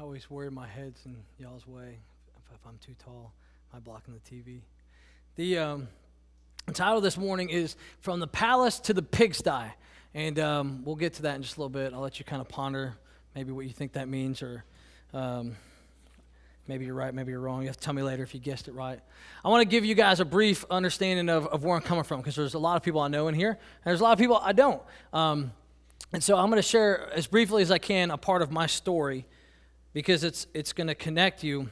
always worry my head's in y'all's way if I'm too tall. Am I blocking the TV? The title this morning is From the Palace to the Pig Sty. And we'll get to that in just a little bit. I'll let you kind of ponder maybe what you think that means, or maybe you're right, maybe you're wrong. You have to tell me later if you guessed it right. I want to give you guys a brief understanding of where I'm coming from, because there's a lot of people I know in here, and there's a lot of people I don't. And so I'm going to share as briefly as I can a part of my story, because it's going to connect you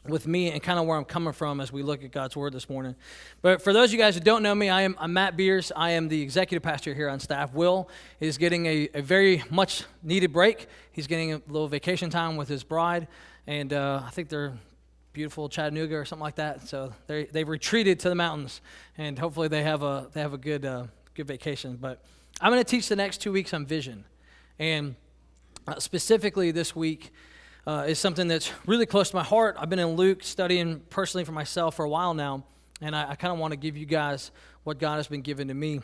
with me and kind of where I'm coming from as we look at God's Word this morning. But for those of you guys who don't know me, I'm Matt Beers. I am the executive pastor here on staff. Will is getting a very much needed break. He's getting a little vacation time with his bride, and I think they're beautiful Chattanooga or something like that. So they've retreated to the mountains, and hopefully they have a good vacation. But I'm going to teach the next 2 weeks on vision, and specifically this week is something that's really close to my heart. I've been in Luke studying personally for myself for a while now, and I kind of want to give you guys what God has been giving to me.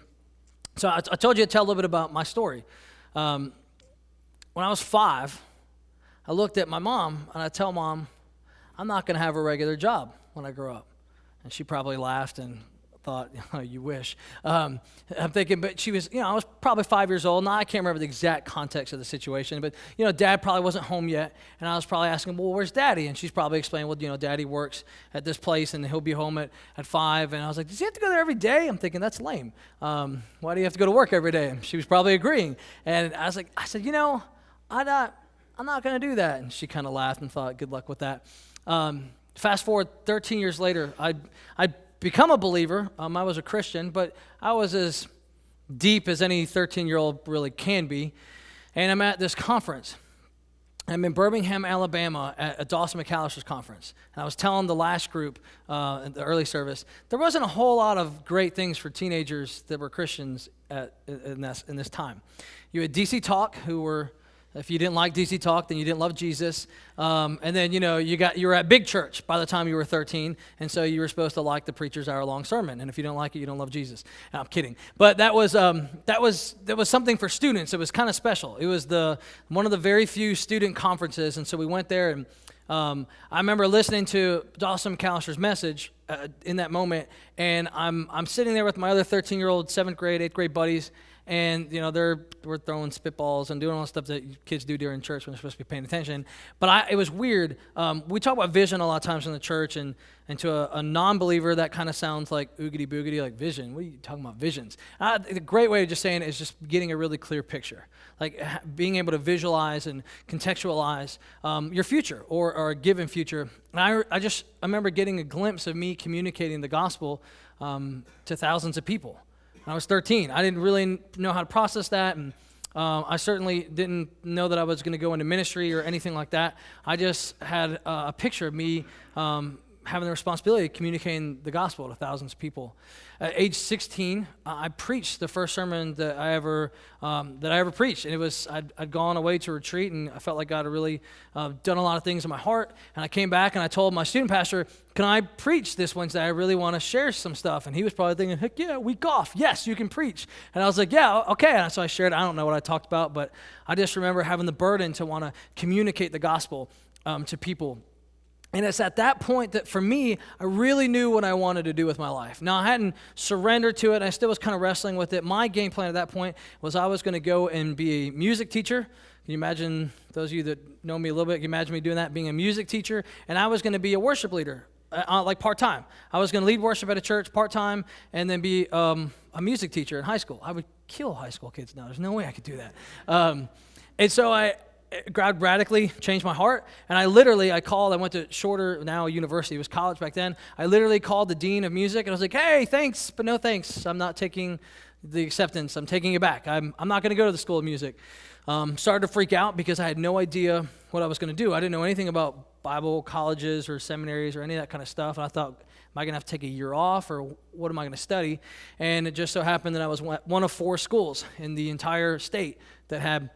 So I told you to tell a little bit about my story. When I was 5, I looked at my mom, and I tell Mom, I'm not going to have a regular job when I grow up. And she probably laughed and thought, oh, you wish. I'm thinking, but she was, I was probably 5 years old. Now, I can't remember the exact context of the situation, but, Dad probably wasn't home yet, and I was probably asking, well, where's Daddy? And she's probably explaining, well, Daddy works at this place, and he'll be home at 5, and I was like, does he have to go there every day? I'm thinking, that's lame. Why do you have to go to work every day? And she was probably agreeing, and I said, I'm not going to do that, and she kind of laughed and thought, good luck with that. Fast forward 13 years later, I become a believer. I was a Christian, but I was as deep as any 13-year-old really can be. And I'm at this conference. I'm in Birmingham, Alabama at a Dawson McAllister's conference. And I was telling the last group in the early service, there wasn't a whole lot of great things for teenagers that were Christians in this time. You had DC Talk, who were, if you didn't like DC Talk, then you didn't love Jesus. And then, you were at big church by the time you were 13, and so you were supposed to like the preacher's hour-long sermon. And if you don't like it, you don't love Jesus. No, I'm kidding. But that was something for students. It was kind of special. It was one of the very few student conferences, and so we went there. And I remember listening to Dawson McAllister's message in that moment, and I'm sitting there with my other 13-year-old 7th grade, 8th grade buddies. And, we're throwing spitballs and doing all the stuff that kids do during church when they're supposed to be paying attention. But it was weird. We talk about vision a lot of times in the church, and to a non-believer, that kind of sounds like oogity-boogity, like vision. What are you talking about, visions? The great way of just saying it is just getting a really clear picture, like being able to visualize and contextualize your future or a given future. And I remember getting a glimpse of me communicating the gospel to thousands of people. I was 13. I didn't really know how to process that, and I certainly didn't know that I was going to go into ministry or anything like that. I just had a picture of me having the responsibility of communicating the gospel to thousands of people. At age 16, I preached the first sermon that I ever preached, and it was I'd gone away to retreat, and I felt like God had really done a lot of things in my heart. And I came back and I told my student pastor, "Can I preach this Wednesday? I really want to share some stuff." And he was probably thinking, "Heck yeah, week off. Yes, you can preach." And I was like, "Yeah, okay." And so I shared. I don't know what I talked about, but I just remember having the burden to want to communicate the gospel to people. And it's at that point that, for me, I really knew what I wanted to do with my life. Now, I hadn't surrendered to it, and I still was kind of wrestling with it. My game plan at that point was I was going to go and be a music teacher. Can you imagine, those of you that know me a little bit, can you imagine me doing that, being a music teacher? And I was going to be a worship leader, like part-time. I was going to lead worship at a church part-time and then be a music teacher in high school. I would kill high school kids now. There's no way I could do that. And so God radically changed my heart, and I went to Shorter, now university, it was college back then. I literally called the dean of music, and I was like, "Hey, thanks, but no thanks. I'm not taking the acceptance. I'm taking it back. I'm not going to go to the School of Music." Started to freak out because I had no idea what I was going to do. I didn't know anything about Bible colleges or seminaries or any of that kind of stuff, and I thought, am I going to have to take a year off, or what am I going to study? And it just so happened that I was one of 4 schools in the entire state that had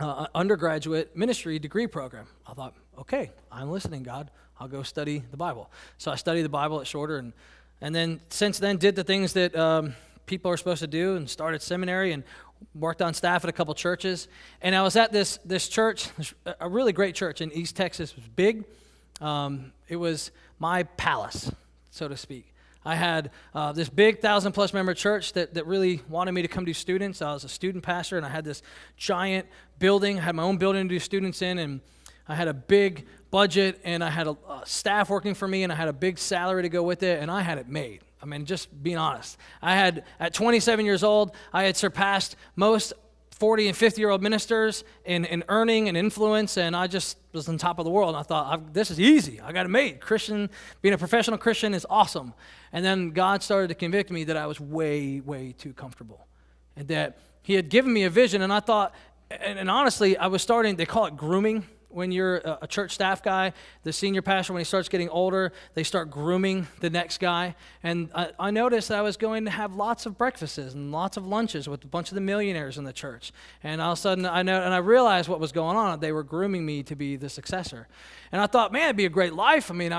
an undergraduate ministry degree program. I thought, okay, I'm listening, God. I'll go study the Bible. So I studied the Bible at Shorter, and then since then did the things that people are supposed to do, and started seminary and worked on staff at a couple churches, and I was at this church, a really great church in East Texas. It was big. It was my palace, so to speak. I had this big 1,000+ member church that really wanted me to come do students. I was a student pastor, and I had this giant building. I had my own building to do students in, and I had a big budget, and I had a staff working for me, and I had a big salary to go with it, and I had it made. I mean, just being honest. At 27 years old, I had surpassed most 40 and 50-year-old ministers in earning and influence, and I just was on top of the world. And I thought, this is easy. I got it made. Being a professional Christian is awesome. And then God started to convict me that I was way, way too comfortable, and that he had given me a vision. And I thought, and honestly, I was starting, they call it grooming. When you're a church staff guy, the senior pastor, when he starts getting older, they start grooming the next guy. And I noticed that I was going to have lots of breakfasts and lots of lunches with a bunch of the millionaires in the church. And all of a sudden, I realized what was going on. They were grooming me to be the successor. And I thought, man, it'd be a great life. I mean,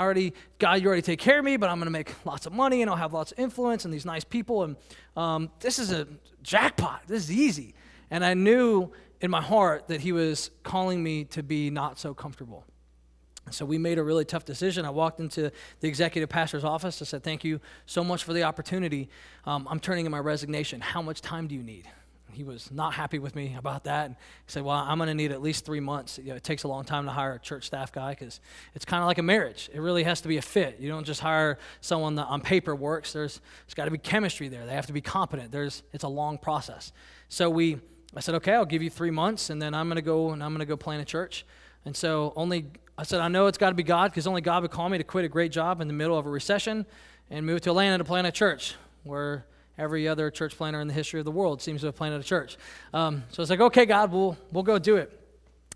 God, you already take care of me, but I'm going to make lots of money, and I'll have lots of influence and these nice people. And this is a jackpot. This is easy. And I knew in my heart that he was calling me to be not so comfortable. So we made a really tough decision. I walked into the executive pastor's office. I said, thank you so much for the opportunity. I'm turning in my resignation. How much time do you need? He was not happy with me about that. And he said, well, I'm going to need at least 3 months. It takes a long time to hire a church staff guy because it's kind of like a marriage. It really has to be a fit. You don't just hire someone that on paper works. There's got to be chemistry there. They have to be competent. It's a long process. So I said, okay, I'll give you 3 months, and then I'm going to go plant a church. And so I said, I know it's got to be God, because only God would call me to quit a great job in the middle of a recession and move to Atlanta to plant a church, where every other church planter in the history of the world seems to have planted a church. So I was like, okay, God, we'll go do it.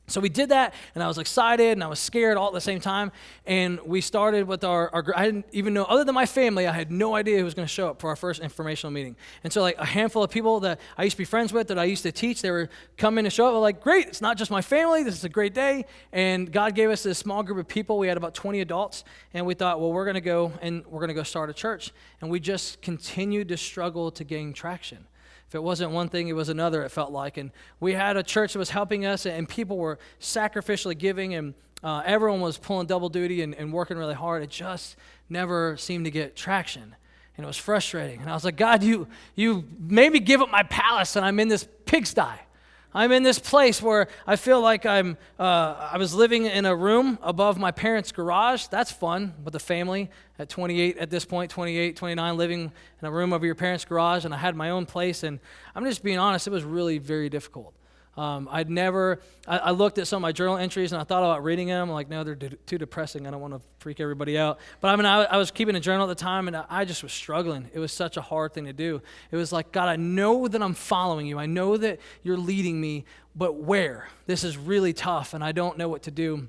So we did that, and I was excited, and I was scared all at the same time, and we started with I didn't even know, other than my family, I had no idea who was going to show up for our first informational meeting. And so like a handful of people that I used to be friends with, that I used to teach, they were coming to show up. I was like, great, it's not just my family, this is a great day. And God gave us this small group of people. We had about 20 adults, and we thought, well, we're going to go start a church. And we just continued to struggle to gain traction. If it wasn't one thing, it was another, it felt like. And we had a church that was helping us, and people were sacrificially giving, and everyone was pulling double duty and working really hard. It just never seemed to get traction, and it was frustrating. And I was like, God, you made me give up my palace, and I'm in this pigsty. I'm in this place where I feel like I was living in a room above my parents' garage. That's fun with a family at 28, at this point, 28, 29, living in a room over your parents' garage, and I had my own place. And I'm just being honest, it was really very difficult. I looked at some of my journal entries, and I thought about reading them. I'm like, no, they're too depressing. I don't want to freak everybody out. But I mean, I was keeping a journal at the time, and I just was struggling. It was such a hard thing to do. It was like, God, I know that I'm following you. I know that you're leading me, but where? This is really tough, and I don't know what to do.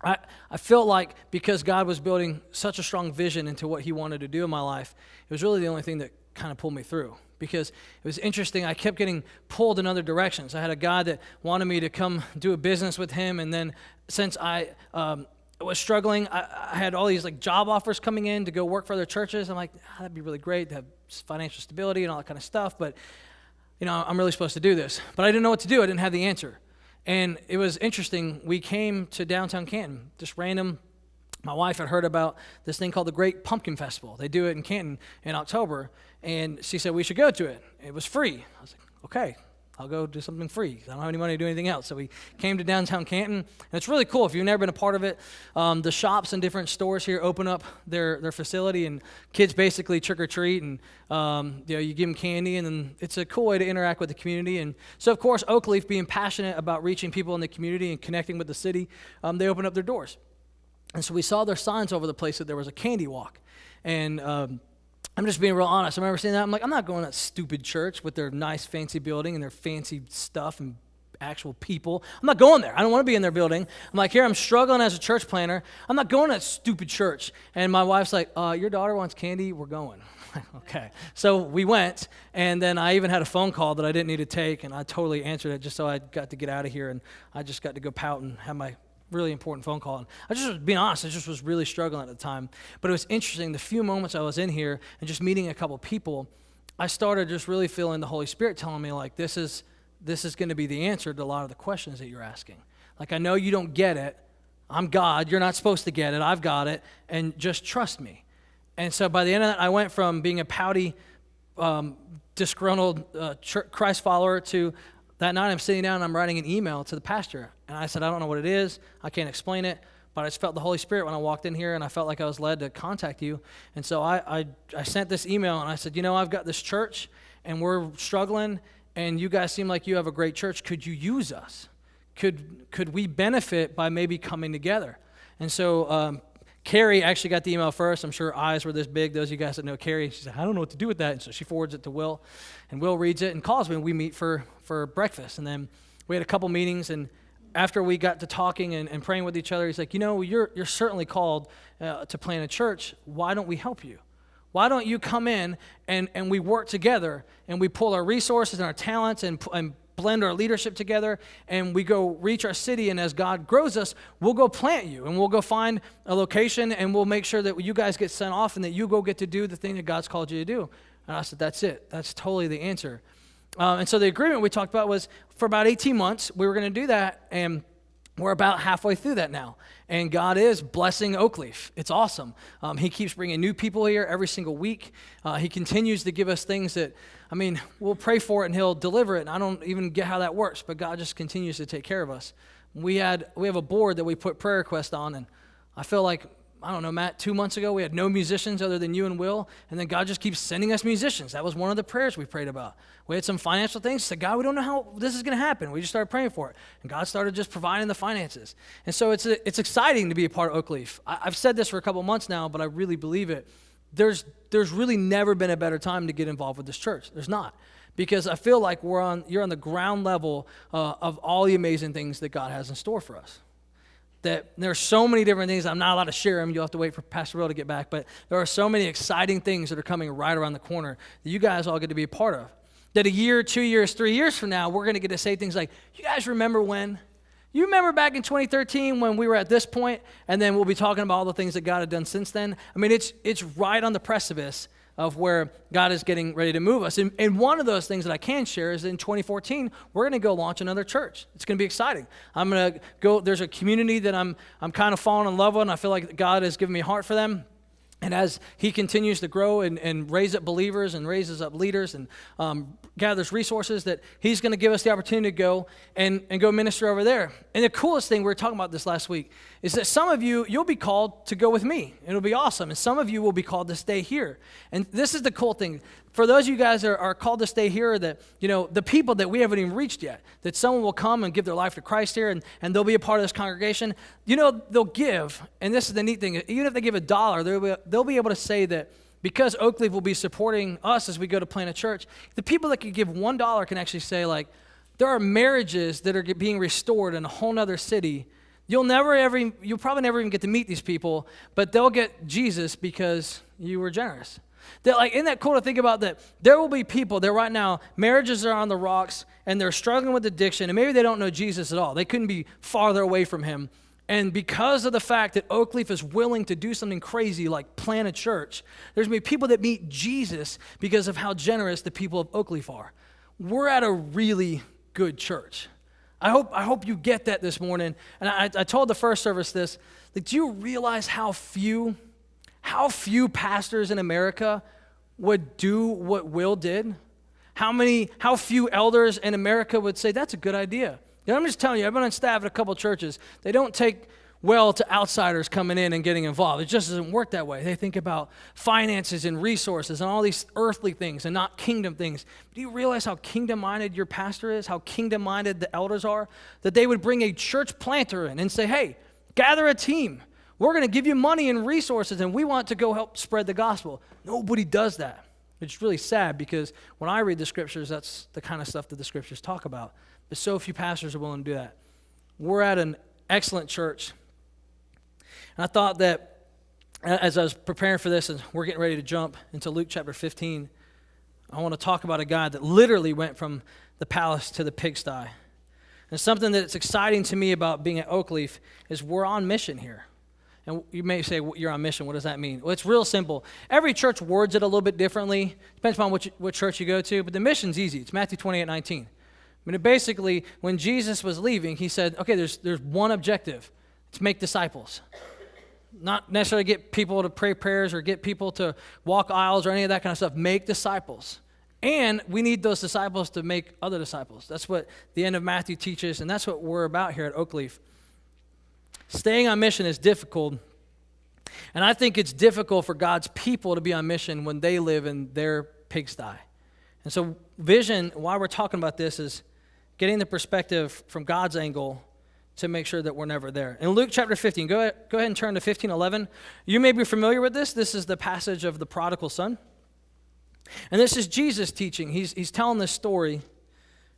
I felt like because God was building such a strong vision into what he wanted to do in my life, it was really the only thing that kind of pulled me through. Because it was interesting, I kept getting pulled in other directions. I had a guy that wanted me to come do a business with him, and then since I was struggling, I had all these like job offers coming in to go work for other churches. I'm like, that'd be really great to have financial stability and all that kind of stuff, but I'm really supposed to do this. But I didn't know what to do. I didn't have the answer. And it was interesting, we came to downtown Canton, just random. My wife had heard about this thing called the Great Pumpkin Festival. They do it in Canton in October, and she said we should go to it. It was free. I was like, okay, I'll go do something free. I don't have any money to do anything else. So we came to downtown Canton, and it's really cool. If you've never been a part of it, the shops and different stores here open up their facility, and kids basically trick or treat, and you give them candy, and then it's a cool way to interact with the community. And so, of course, Oakleaf, being passionate about reaching people in the community and connecting with the city, they opened up their doors. And so we saw their signs over the place that there was a candy walk. And I'm just being real honest. I remember seeing that. I'm like, I'm not going to that stupid church with their nice fancy building and their fancy stuff and actual people. I'm not going there. I don't want to be in their building. I'm like, here, I'm struggling as a church planner. I'm not going to that stupid church. And my wife's like, your daughter wants candy. We're going. Okay. So we went, and then I even had a phone call that I didn't need to take, and I totally answered it just so I got to get out of here, and I just got to go pout and have my really important phone call. And I just was being honest, I just was really struggling at the time. But it was interesting, the few moments I was in here and just meeting a couple people, I started just really feeling the Holy Spirit telling me, like, this is going to be the answer to a lot of the questions that you're asking. Like, I know you don't get it. I'm God. You're not supposed to get it. I've got it. And just trust me. And so by the end of that, I went from being a pouty, disgruntled Christ follower to that night I'm sitting down and I'm writing an email to the pastor. And I said, I don't know what it is. I can't explain it. But I just felt the Holy Spirit when I walked in here, and I felt like I was led to contact you. And so I sent this email, and I said, I've got this church, and we're struggling, and you guys seem like you have a great church. Could you use us? Could we benefit by maybe coming together? And so Carrie actually got the email first. I'm sure her eyes were this big. Those of you guys that know Carrie, she said, I don't know what to do with that. And so she forwards it to Will, and Will reads it and calls me, and we meet for breakfast. And then we had a couple meetings, and after we got to talking and praying with each other, he's like, you're certainly called to plant a church. Why don't we help you? Why don't you come in and we work together, and we pull our resources and our talents and blend our leadership together, and we go reach our city, and as God grows us, we'll go plant you, and we'll go find a location, and we'll make sure that you guys get sent off and that you go get to do the thing that God's called you to do. And I said, that's it. That's totally the answer. And so the agreement we talked about was for about 18 months, we were going to do that, and we're about halfway through that now. And God is blessing Oakleaf. It's awesome. He keeps bringing new people here every single week. He continues to give us things that, we'll pray for it and he'll deliver it. And I don't even get how that works, but God just continues to take care of us. We have a board that we put prayer requests on, and I feel like, I don't know, Matt, 2 months ago, we had no musicians other than you and Will, and then God just keeps sending us musicians. That was one of the prayers we prayed about. We had some financial things. Said, God, we don't know how this is going to happen. We just started praying for it, and God started just providing the finances. And so it's exciting to be a part of Oakleaf. I've said this for a couple months now, but I really believe it. There's really never been a better time to get involved with this church. There's not. Because I feel like you're on the ground level of all the amazing things that God has in store for us. That there are so many different things. I'm not allowed to share them. You'll have to wait for Pastor Will to get back. But there are so many exciting things that are coming right around the corner that you guys all get to be a part of. That a year, 2 years, 3 years from now, we're going to get to say things like, you guys remember when? You remember back in 2013 when we were at this point? And then we'll be talking about all the things that God had done since then. It's right on the precipice of where God is getting ready to move us. And one of those things that I can share is in 2014, we're going to go launch another church. It's going to be exciting. I'm going to go, there's a community that I'm kind of falling in love with, and I feel like God has given me a heart for them. And as he continues to grow and raise up believers and raises up leaders and gathers resources, that he's going to give us the opportunity to go and go minister over there. And the coolest thing, we were talking about this last week, is that some of you, you'll be called to go with me. It'll be awesome. And some of you will be called to stay here. And this is the cool thing. For those of you guys that are called to stay here, that, the people that we haven't even reached yet, that someone will come and give their life to Christ here, and they'll be a part of this congregation, they'll give, and this is the neat thing, even if they give $1, they'll be able to say that because Oakleaf will be supporting us as we go to plant a church, the people that can give $1 can actually say, like, there are marriages that are being restored in a whole nother city. You'll probably never even get to meet these people, but they'll get Jesus because you were generous. Isn't that cool to think about that? There will be people that right now, marriages are on the rocks, and they're struggling with addiction, and maybe they don't know Jesus at all. They couldn't be farther away from him. And because of the fact that Oakleaf is willing to do something crazy like plant a church, there's going to be people that meet Jesus because of how generous the people of Oakleaf are. We're at a really good church. I hope you get that this morning. And I told the first service this. Do you realize how few pastors in America would do what Will did? How few elders in America would say, that's a good idea. I'm just telling you, I've been on staff at a couple churches. They don't take well to outsiders coming in and getting involved. It just doesn't work that way. They think about finances and resources and all these earthly things and not kingdom things. Do you realize how kingdom-minded your pastor is, how kingdom-minded the elders are? That they would bring a church planter in and say, hey, gather a team. We're going to give you money and resources, and we want to go help spread the gospel. Nobody does that. It's really sad because when I read the scriptures, that's the kind of stuff that the scriptures talk about. But so few pastors are willing to do that. We're at an excellent church. And I thought that as I was preparing for this, and we're getting ready to jump into Luke chapter 15, I want to talk about a guy that literally went from the palace to the pigsty. And something that's exciting to me about being at Oakleaf is we're on mission here. And you may say, well, you're on mission. What does that mean? Well, it's real simple. Every church words it a little bit differently. Depends upon what church you go to. But the mission's easy. It's Matthew 28:19. I mean, basically, when Jesus was leaving, he said, okay, there's one objective. It's make disciples. Not necessarily get people to pray prayers or get people to walk aisles or any of that kind of stuff. Make disciples. And we need those disciples to make other disciples. That's what the end of Matthew teaches, and that's what we're about here at Oakleaf. Staying on mission is difficult, and I think it's difficult for God's people to be on mission when they live in their pigsty. And so vision, why we're talking about this, is getting the perspective from God's angle to make sure that we're never there. In Luke chapter 15, go ahead and turn to 15:11. You may be familiar with this. This is the passage of the prodigal son. And this is Jesus teaching. He's telling this story,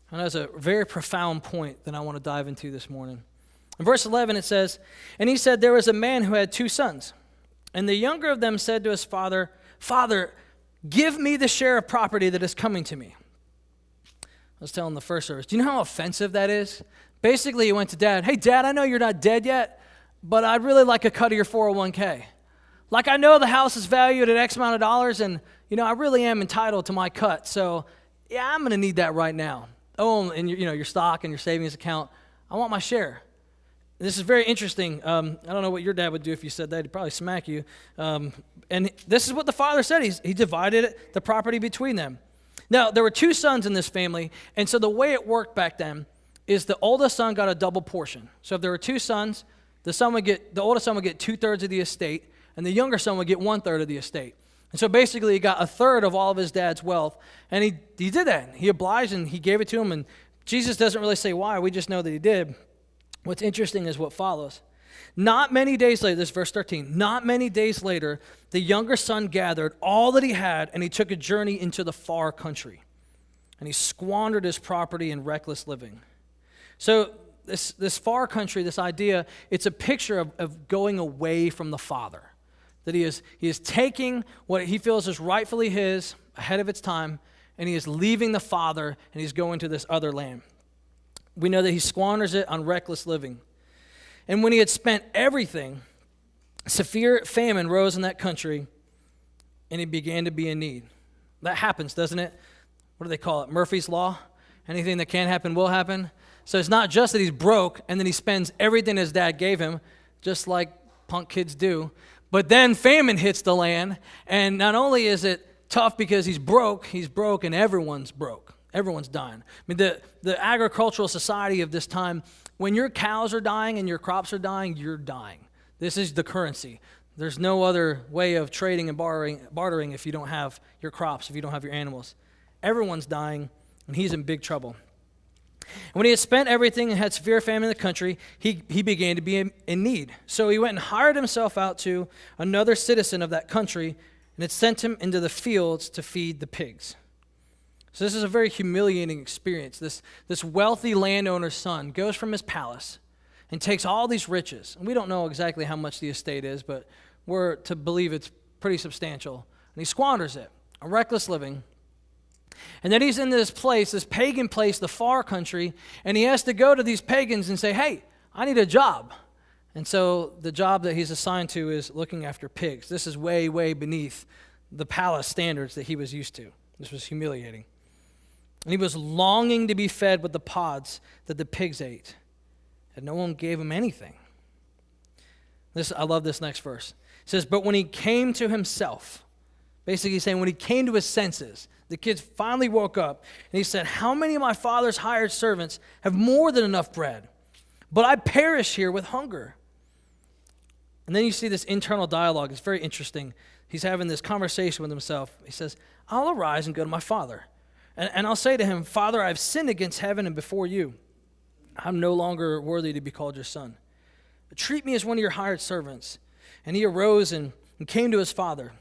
and that's a very profound point that I want to dive into this morning. In verse 11 it says, "And he said, there was a man who had 2 sons. And the younger of them said to his father, 'Father, give me the share of property that is coming to me.'" I was telling the first service, do you know how offensive that is? Basically, he went to Dad, "Hey, Dad, I know you're not dead yet, but I'd really like a cut of your 401k. Like, I know the house is valued at X amount of dollars, and, I really am entitled to my cut. So, yeah, I'm going to need that right now. Oh, and, your stock and your savings account, I want my share." This is very interesting. I don't know what your dad would do if you said that. He'd probably smack you. And this is what the father said. He divided the property between them. Now, there were 2 sons in this family, and so the way it worked back then is the oldest son got a double portion. So if there were 2 sons, the oldest son would get 2/3 of the estate, and the younger son would get 1/3 of the estate. And so basically he got 1/3 of all of his dad's wealth, and he did that. He obliged and he gave it to him, and Jesus doesn't really say why. We just know that he did. What's interesting is what follows. Not many days later, this is verse 13, not many days later, the younger son gathered all that he had, and he took a journey into the far country. And he squandered his property in reckless living. So this far country, this idea, it's a picture of going away from the Father. That he is taking what he feels is rightfully his, ahead of its time, and he is leaving the Father, and he's going to this other land. We know that he squanders it on reckless living. And when he had spent everything, severe famine rose in that country, and he began to be in need. That happens, doesn't it? What do they call it? Murphy's Law? Anything that can happen will happen. So it's not just that he's broke and then he spends everything his dad gave him, just like punk kids do, but then famine hits the land, and not only is it tough because he's broke and everyone's broke. Everyone's dying. I mean, the agricultural society of this time, when your cows are dying and your crops are dying, you're dying. This is the currency. There's no other way of trading and bartering if you don't have your crops, if you don't have your animals. Everyone's dying, and he's in big trouble. And when he had spent everything and had severe famine in the country, he began to be in need. So he went and hired himself out to another citizen of that country, and it sent him into the fields to feed the pigs. So this is a very humiliating experience. This wealthy landowner's son goes from his palace and takes all these riches. And we don't know exactly how much the estate is, but we're to believe it's pretty substantial. And he squanders it, a reckless living. And then he's in this place, this pagan place, the far country, and he has to go to these pagans and say, "Hey, I need a job." And so the job that he's assigned to is looking after pigs. This is way, way beneath the palace standards that he was used to. This was humiliating. And he was longing to be fed with the pods that the pigs ate, and no one gave him anything. I love this next verse. It says, "But when he came to himself," basically saying when he came to his senses, the kids finally woke up, and he said, "How many of my father's hired servants have more than enough bread? But I perish here with hunger." And then you see this internal dialogue. It's very interesting. He's having this conversation with himself. He says, "I'll arise and go to my father. And I'll say to him, 'Father, I've sinned against heaven and before you. I'm no longer worthy to be called your son. But treat me as one of your hired servants.' And he arose and came to his father.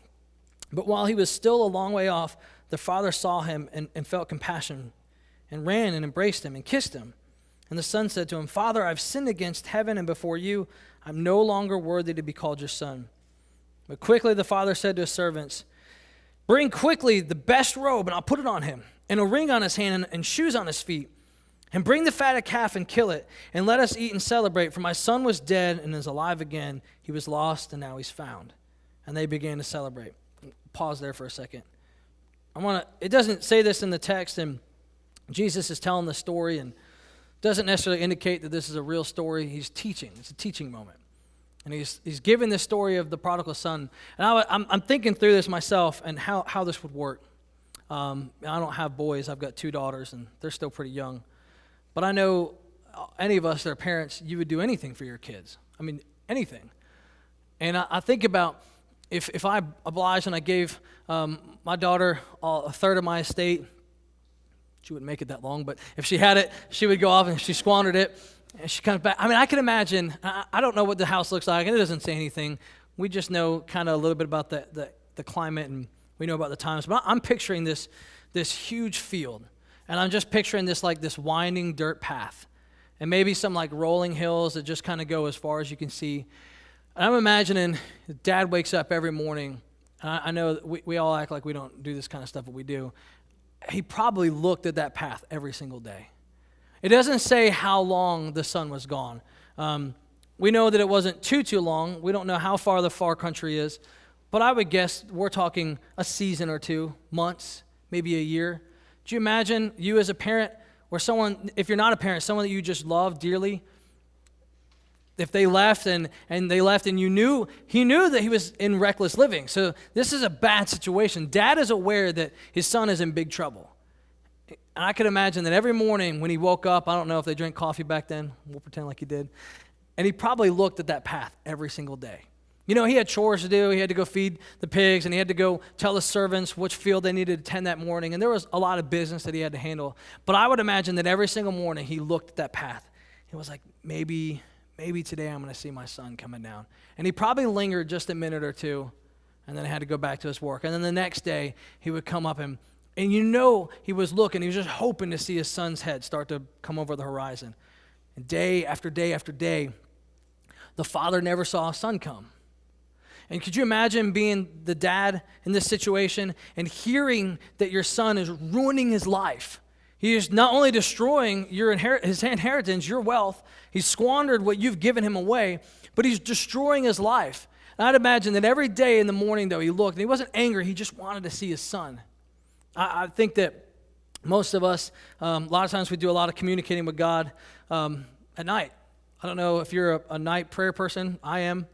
But while he was still a long way off, the father saw him and felt compassion and ran and embraced him and kissed him. And the son said to him, 'Father, I've sinned against heaven and before you. I'm no longer worthy to be called your son.' But quickly the father said to his servants, 'Bring quickly the best robe, and I'll put it on him, and a ring on his hand and shoes on his feet. And bring the fatted calf and kill it, and let us eat and celebrate. For my son was dead and is alive again. He was lost, and now he's found. And they began to celebrate. Pause there for a second. It doesn't say this in the text, and Jesus is telling the story, and doesn't necessarily indicate that this is a real story. He's teaching. It's a teaching moment. And he's giving this story of the prodigal son. And I'm thinking through this myself and how this would work. I don't have boys. I've got 2 daughters, and they're still pretty young. But I know any of us that are parents, you would do anything for your kids. I mean, anything. And I think about if I obliged and I gave my daughter a third of my estate, she wouldn't make it that long, but if she had it, she would go off and she squandered it, and she comes back. I mean, I can imagine, I don't know what the house looks like, and it doesn't say anything. We just know kind of a little bit about the climate, and we know about the times. But I'm picturing this huge field. And I'm just picturing this winding dirt path. And maybe some rolling hills that just kind of go as far as you can see. And I'm imagining Dad wakes up every morning. I know we all act like we don't do this kind of stuff, but we do. He probably looked at that path every single day. It doesn't say how long the son was gone. We know that it wasn't too long. We don't know how far the far country is. But I would guess we're talking a season or 2, months, maybe a year. Do you imagine you as a parent or someone, if you're not a parent, someone that you just love dearly, if they left and they left and he knew that he was in reckless living. So this is a bad situation. Dad is aware that his son is in big trouble. And I could imagine that every morning when he woke up, I don't know if they drank coffee back then, we'll pretend like he did, and he probably looked at that path every single day. You know, he had chores to do. He had to go feed the pigs, and he had to go tell the servants which field they needed to tend that morning. And there was a lot of business that he had to handle. But I would imagine that every single morning he looked at that path. He was like, maybe today I'm going to see my son coming down. And he probably lingered just a minute or 2, and then had to go back to his work. And then the next day he would come up, and he was looking. He was just hoping to see his son's head start to come over the horizon. And day after day after day, the father never saw his son come. And could you imagine being the dad in this situation and hearing that your son is ruining his life? He is not only destroying his inheritance, your wealth, he's squandered what you've given him away, but he's destroying his life. And I'd imagine that every day in the morning, though, he looked, and he wasn't angry, he just wanted to see his son. I think that most of us, a lot of times we do a lot of communicating with God at night. I don't know if you're a night prayer person. I am.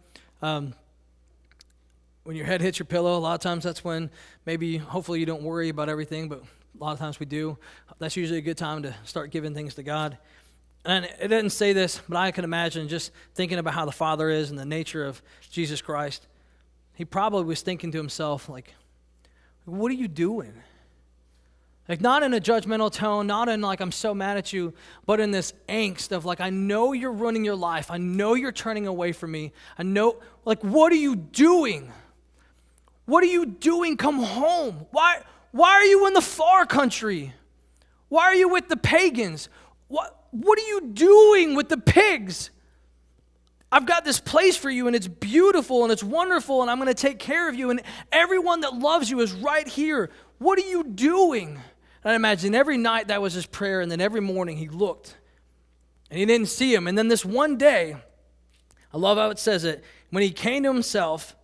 When your head hits your pillow, a lot of times that's when hopefully you don't worry about everything, but a lot of times we do. That's usually a good time to start giving things to God. And it doesn't say this, but I can imagine just thinking about how the Father is and the nature of Jesus Christ. He probably was thinking to himself, what are you doing? Not in a judgmental tone, not in I'm so mad at you, but in this angst of I know you're ruining your life. I know you're turning away from me. I know, what are you doing? What are you doing? Come home. Why are you in the far country? Why are you with the pagans? What are you doing with the pigs? I've got this place for you, and it's beautiful, and it's wonderful, and I'm going to take care of you, and everyone that loves you is right here. What are you doing? And I imagine every night that was his prayer, and then every morning he looked, and he didn't see him. And then this one day, I love how it says it, when he came to himself,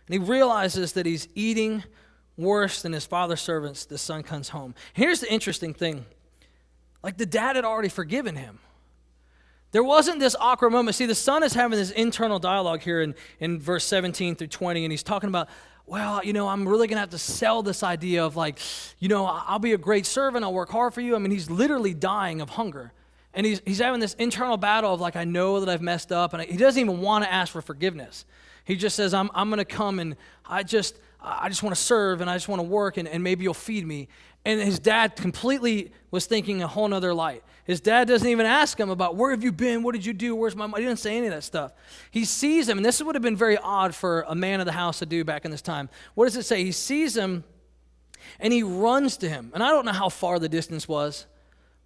and he realizes that he's eating worse than his father's servants, the son comes home. Here's the interesting thing. The dad had already forgiven him. There wasn't this awkward moment. See, the son is having this internal dialogue here in verse 17 through 20, and he's talking about, I'm really going to have to sell this idea of I'll be a great servant, I'll work hard for you. I mean, he's literally dying of hunger. And he's having this internal battle of I know that I've messed up, and he doesn't even want to ask for forgiveness. He just says, I'm going to come, and I just want to serve, and I just want to work, and maybe you'll feed me. And his dad completely was thinking a whole nother light. His dad doesn't even ask him about, where have you been? What did you do? Where's my money? He didn't say any of that stuff. He sees him, and this would have been very odd for a man of the house to do back in this time. What does it say? He sees him, and he runs to him. And I don't know how far the distance was,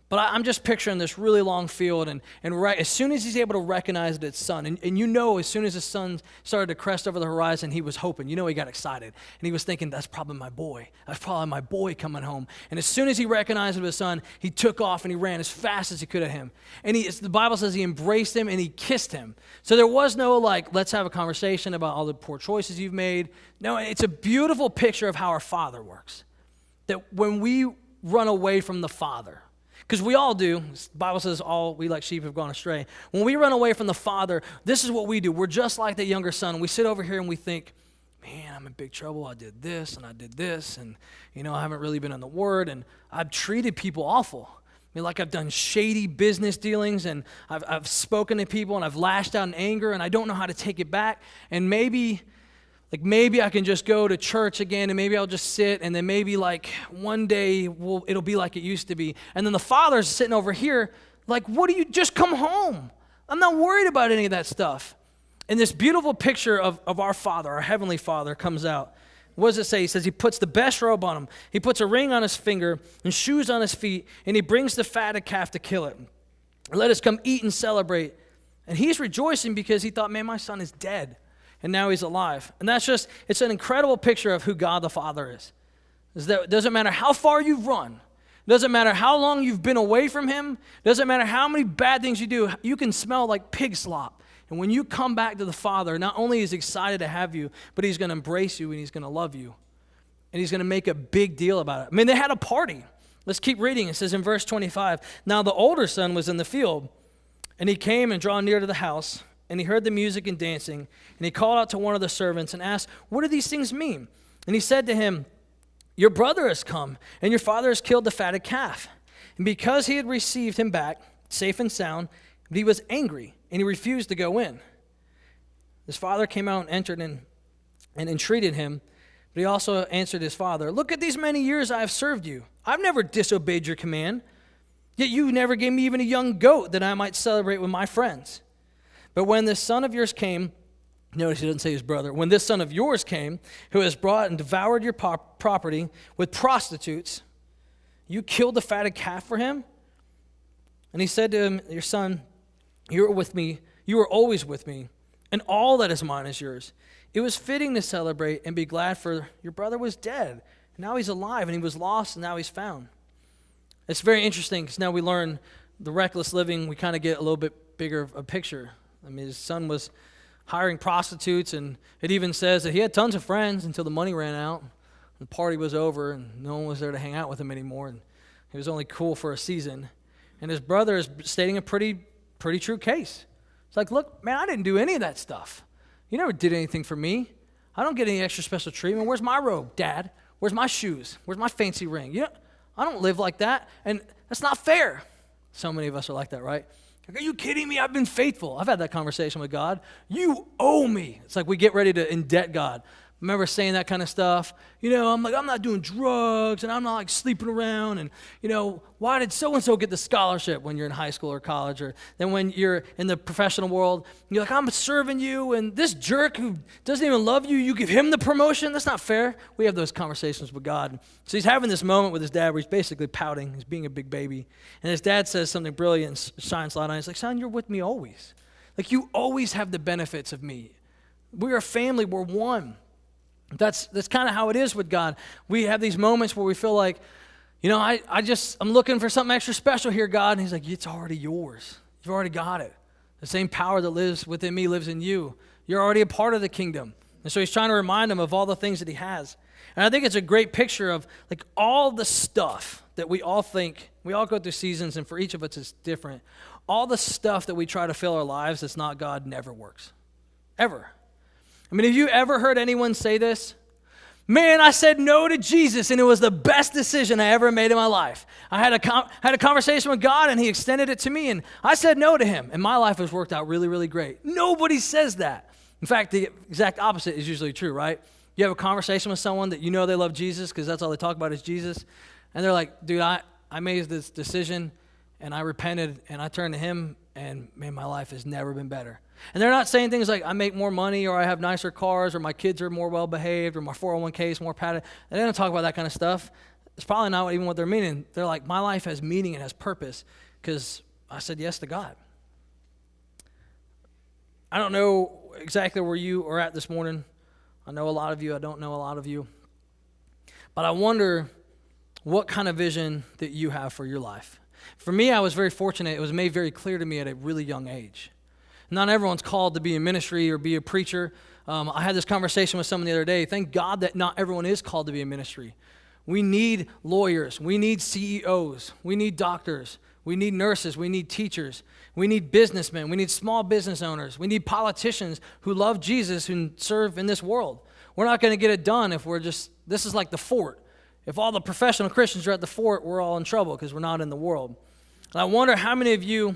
But I'm just picturing this really long field, and right as soon as he's able to recognize that it's sun, and as soon as the sun started to crest over the horizon, he was hoping. He got excited, and he was thinking, that's probably my boy. That's probably my boy coming home. And as soon as he recognized it was sun, he took off and he ran as fast as he could at him. And the Bible says he embraced him and he kissed him. So there was no let's have a conversation about all the poor choices you've made. No, it's a beautiful picture of how our Father works. That when we run away from the Father, because we all do. The Bible says all we like sheep have gone astray. When we run away from the Father, this is what we do. We're just like the younger son. We sit over here and we think, man, I'm in big trouble. I did this and I did this. And, I haven't really been in the Word. And I've treated people awful. I've done shady business dealings. And I've spoken to people and I've lashed out in anger. And I don't know how to take it back. And maybe I can just go to church again, and maybe I'll just sit, and then maybe one day it'll be like it used to be. And then the Father's sitting over here what do you, just come home. I'm not worried about any of that stuff. And this beautiful picture of our Father, our Heavenly Father, comes out. What does it say? He says he puts the best robe on him. He puts a ring on his finger and shoes on his feet, and he brings the fatted calf to kill it. Let us come eat and celebrate. And he's rejoicing because he thought, man, my son is dead. And now he's alive. And it's an incredible picture of who God the Father is. It doesn't matter how far you've run. It doesn't matter how long you've been away from him. It doesn't matter how many bad things you do. You can smell like pig slop. And when you come back to the Father, not only is he excited to have you, but he's going to embrace you and he's going to love you. And he's going to make a big deal about it. They had a party. Let's keep reading. It says in verse 25, now the older son was in the field, and he came and drew near to the house. And he heard the music and dancing, and he called out to one of the servants and asked, what do these things mean? And he said to him, your brother has come, and your father has killed the fatted calf. And because he had received him back, safe and sound, he was angry, and he refused to go in. His father came out and entered and entreated him, but he also answered his father, look at these many years I have served you. I've never disobeyed your command, yet you never gave me even a young goat that I might celebrate with my friends. But when this son of yours came, notice he doesn't say his brother, when this son of yours came, who has brought and devoured your property with prostitutes, you killed the fatted calf for him? And he said to him, your son, you are with me, you are always with me, and all that is mine is yours. It was fitting to celebrate and be glad, for your brother was dead, and now he's alive, and he was lost, and now he's found. It's very interesting, because now we learn the reckless living, we kind of get a little bit bigger of a picture. His son was hiring prostitutes, and it even says that he had tons of friends until the money ran out. The party was over, and no one was there to hang out with him anymore, and he was only cool for a season. And his brother is stating a pretty true case. It's look, man, I didn't do any of that stuff. You never did anything for me. I don't get any extra special treatment. Where's my robe, Dad? Where's my shoes? Where's my fancy ring? I don't live like that, and that's not fair. So many of us are like that, right? Are you kidding me? I've been faithful. I've had that conversation with God. You owe me. It's like we get ready to indebt God. Remember saying that kind of stuff? I'm not doing drugs, and I'm not sleeping around, and why did so-and-so get the scholarship when you're in high school or college, or then when you're in the professional world, you're like, I'm serving you, and this jerk who doesn't even love you, you give him the promotion? That's not fair. We have those conversations with God. So he's having this moment with his dad where he's basically pouting. He's being a big baby, and his dad says something brilliant and shines light on it. He's like, son, you're with me always. You always have the benefits of me. We're a family. We're one. That's kind of how it is with God. We have these moments where we feel like, I'm looking for something extra special here, God. And he's like, it's already yours. You've already got it. The same power that lives within me lives in you. You're already a part of the kingdom. And so he's trying to remind him of all the things that he has. And I think it's a great picture of all the stuff that we all think, we all go through seasons, and for each of us it's different. All the stuff that we try to fill our lives that's not God never works. Ever. Have you ever heard anyone say this? Man, I said no to Jesus, and it was the best decision I ever made in my life. I had a conversation with God, and he extended it to me, and I said no to him, and my life has worked out really, really great. Nobody says that. In fact, the exact opposite is usually true, right? You have a conversation with someone that they love Jesus because that's all they talk about is Jesus, and they're like, dude, I made this decision, and I repented, and I turned to him, and man, my life has never been better. And they're not saying things like, I make more money, or I have nicer cars, or my kids are more well-behaved, or my 401k is more padded. They don't talk about that kind of stuff. it's probably not even what they're meaning. They're like, my life has meaning and has purpose because I said yes to God. I don't know exactly where you are at this morning. I know a lot of you. I don't know a lot of you. But I wonder what kind of vision that you have for your life. For me, I was very fortunate. It was made very clear to me at a really young age. Not everyone's called to be in ministry or be a preacher. I had this conversation with someone the other day. Thank God that not everyone is called to be in ministry. We need lawyers. We need CEOs. We need doctors. We need nurses. We need teachers. We need businessmen. We need small business owners. We need politicians who love Jesus and serve in this world. We're not going to get it done if this is like the fort. If all the professional Christians are at the fort, we're all in trouble because we're not in the world. And I wonder how many of you,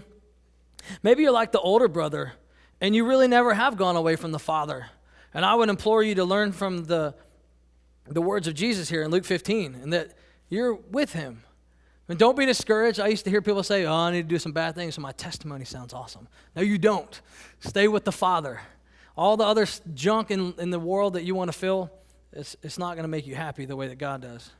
maybe you're like the older brother, and you really never have gone away from the Father. And I would implore you to learn from the words of Jesus here in Luke 15, and that you're with him. And don't be discouraged. I used to hear people say, oh, I need to do some bad things, so my testimony sounds awesome. No, you don't. Stay with the Father. All the other junk in the world that you want to fill, it's not going to make you happy the way that God does.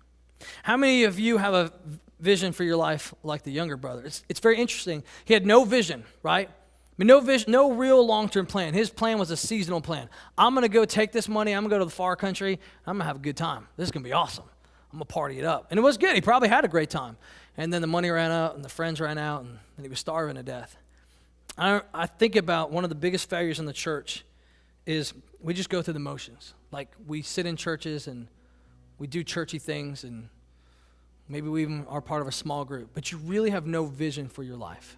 How many of you have a vision for your life like the younger brother? It's very interesting. He had no vision, right? I mean, no vision, no real long-term plan. His plan was a seasonal plan. I'm going to go take this money. I'm going to go to the far country. I'm going to have a good time. This is going to be awesome. I'm going to party it up. And it was good. He probably had a great time. And then the money ran out and the friends ran out and he was starving to death. I think about one of the biggest failures in the church is we just go through the motions. Like we sit in churches and we do churchy things and maybe we even are part of a small group, but you really have no vision for your life.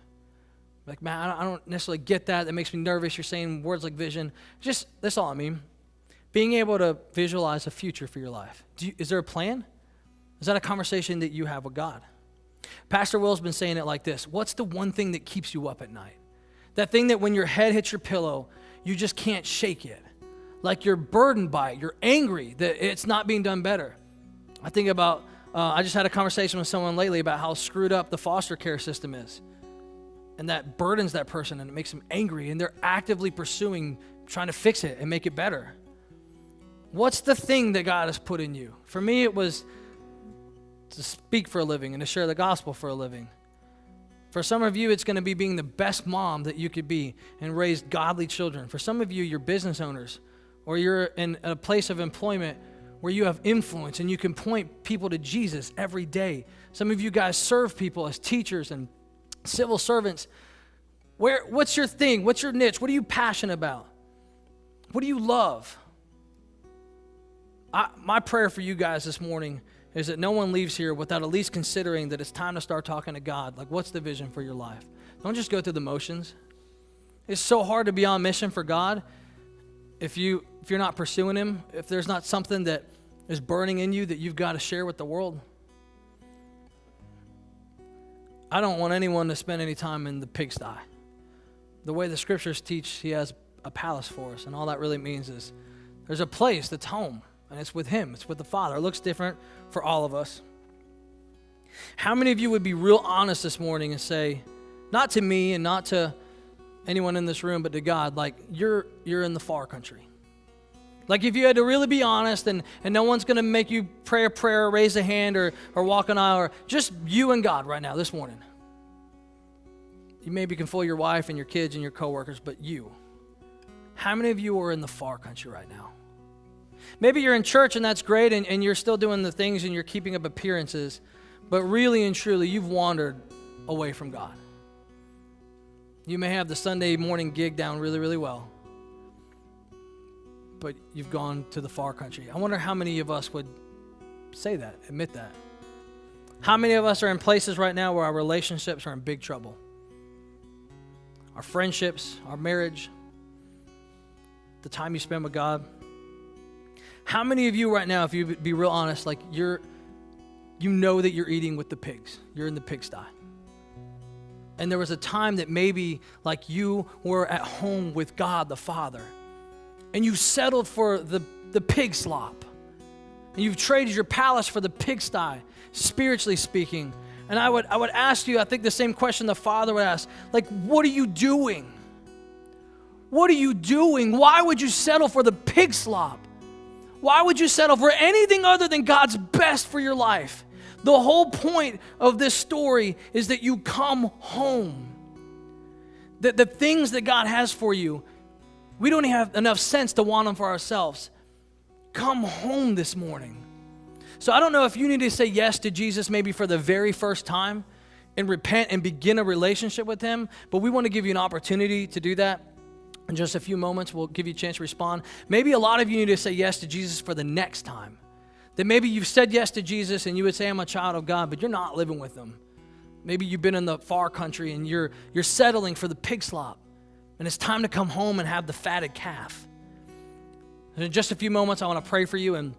Like, man, I don't necessarily get that. That makes me nervous. You're saying words like vision. Just, that's all I mean. Being able to visualize a future for your life. Is there a plan? Is that a conversation that you have with God? Pastor Will's been saying it like this. What's the one thing that keeps you up at night? That thing that when your head hits your pillow, you just can't shake it. Like you're burdened by it. You're angry that it's not being done better. I think about, I just had a conversation with someone lately about how screwed up the foster care system is. And that burdens that person and it makes them angry. And they're actively pursuing, trying to fix it and make it better. What's the thing that God has put in you? For me, it was to speak for a living and to share the gospel for a living. For some of you, it's going to be being the best mom that you could be and raise godly children. For some of you, you're business owners or you're in a place of employment where you have influence and you can point people to Jesus every day. Some of you guys serve people as teachers and civil servants. What's your thing? What's your niche? What are you passionate about? What do you love? My prayer for you guys this morning is that no one leaves here without at least considering that it's time to start talking to God. Like, what's the vision for your life? Don't just go through the motions. It's so hard to be on mission for God if you're not pursuing him, if there's not something that is burning in you that you've got to share with the world. I don't want anyone to spend any time in the pigsty. The way the scriptures teach, he has a palace for us, and all that really means is there's a place that's home, and it's with him. It's with the Father. It looks different for all of us. How many of you would be real honest this morning and say, not to me and not to anyone in this room, but to God, like, you're in the far country? Like, if you had to really be honest and no one's going to make you pray a prayer, raise a hand, or walk an aisle, or just you and God right now this morning. You maybe can fool your wife and your kids and your coworkers, but you. How many of you are in the far country right now? Maybe you're in church and that's great and you're still doing the things and you're keeping up appearances, but really and truly you've wandered away from God. You may have the Sunday morning gig down really, really well, but you've gone to the far country. I wonder how many of us would say that, admit that. How many of us are in places right now where our relationships are in big trouble? Our friendships, our marriage, the time you spend with God. How many of you right now, if you be real honest, like you know that you're eating with the pigs. You're in the pigsty. And there was a time that maybe like you were at home with God the Father and you settled for the pig slop. And you've traded your palace for the pigsty, spiritually speaking. And I would ask you, I think the same question the Father would ask, like, what are you doing? What are you doing? Why would you settle for the pig slop? Why would you settle for anything other than God's best for your life? The whole point of this story is that you come home. That the things that God has for you, we don't even have enough sense to want them for ourselves. Come home this morning. So I don't know if you need to say yes to Jesus maybe for the very first time and repent and begin a relationship with him, but we want to give you an opportunity to do that. In just a few moments, we'll give you a chance to respond. Maybe a lot of you need to say yes to Jesus for the next time. That maybe you've said yes to Jesus and you would say, I'm a child of God, but you're not living with him. Maybe you've been in the far country and you're settling for the pig slop, and it's time to come home and have the fatted calf. And in just a few moments, I want to pray for you, and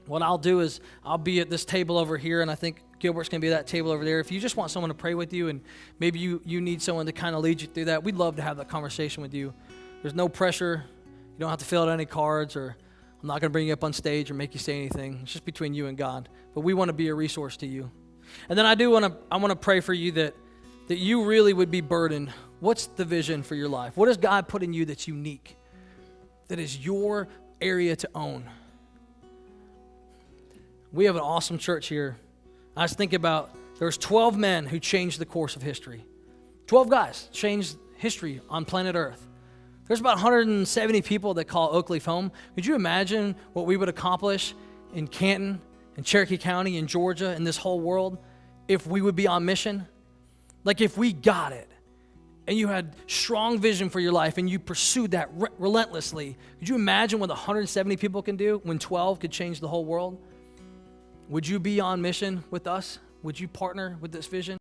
what I'll do is I'll be at this table over here, and I think Gilbert's going to be at that table over there. If you just want someone to pray with you, and maybe you need someone to kind of lead you through that, we'd love to have that conversation with you. There's no pressure. You don't have to fill out any cards, or I'm not going to bring you up on stage or make you say anything. It's just between you and God. But we want to be a resource to you. And then I want to pray for you that you really would be burdened. What's the vision for your life? What has God put in you that's unique, that is your area to own? We have an awesome church here. I was thinking about, there's 12 men who changed the course of history. 12 guys changed history on planet Earth. There's about 170 people that call Oak Leaf home. Could you imagine what we would accomplish in Canton, in Cherokee County, in Georgia, in this whole world, if we would be on mission? Like if we got it, and you had strong vision for your life, and you pursued that relentlessly, could you imagine what 170 people can do when 12 could change the whole world? Would you be on mission with us? Would you partner with this vision?